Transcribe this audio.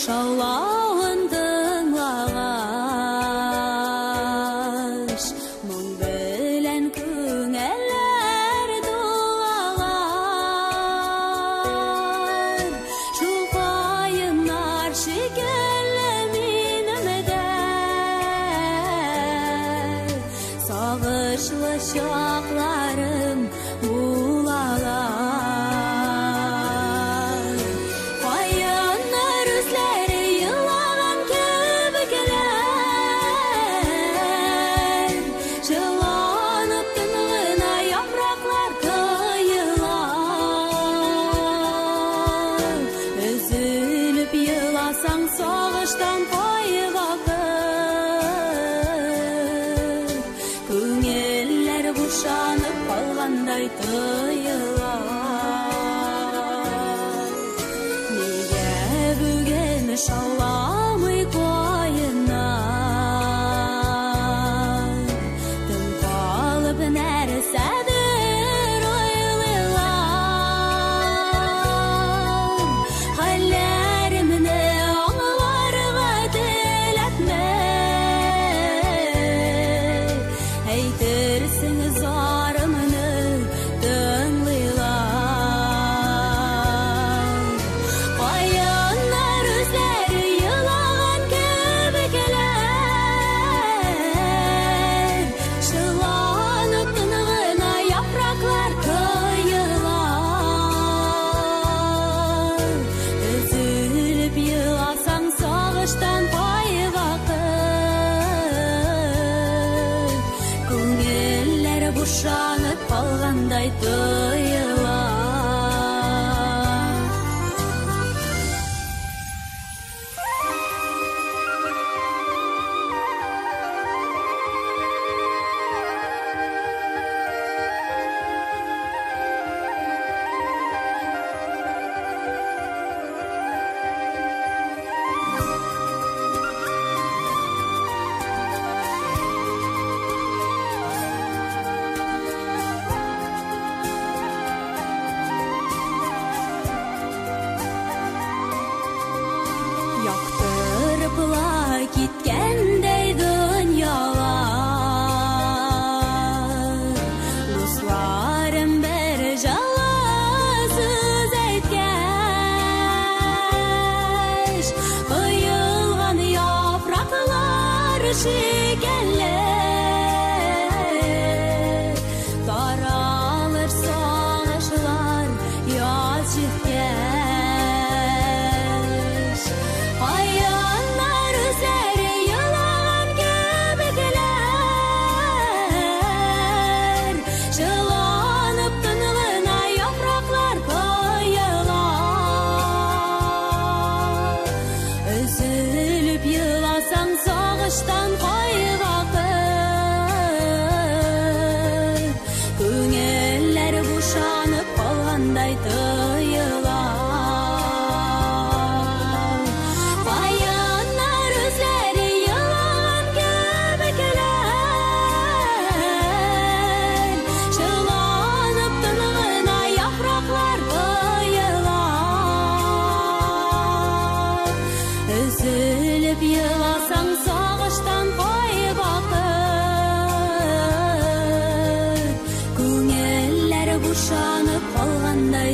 шаулауын тыңлағаш, мұң білән күңелләр дулағар, шулпайынар шикелле минем дә, сагышлы чакларым булалар. Сагыштан кайгакыр, күңелләр бушанып калгандай тоелар. Нигә бүген шауламый кайыннар, тын калып нәрсәдер уйлыйлар. Хәлләремне әйтерсең зарымны тыңлыйлар. Каяннар үзләре елаган кебекләр, шыланып тынгына яфраклар коелар. Өзелеп еласаң сагыштан күңелләр бушанып калгандай тоелар. Яктырыпла киткәндәй дөньялар, дусларым бер җылы сүз әйткәч, коелган яфраклар шикелле таралыр сагышлар яз җиткәч. Каяннар үзләре елаган кебекләр, шыланып тынгына яфраклар коелар. Өзелеп еласаң сагыштан кайгакыр, күңелләр бушанып калгандай тоелар. Өзелеп еласаң сагыштан кайгакыр, күңелләр бушанып калгандай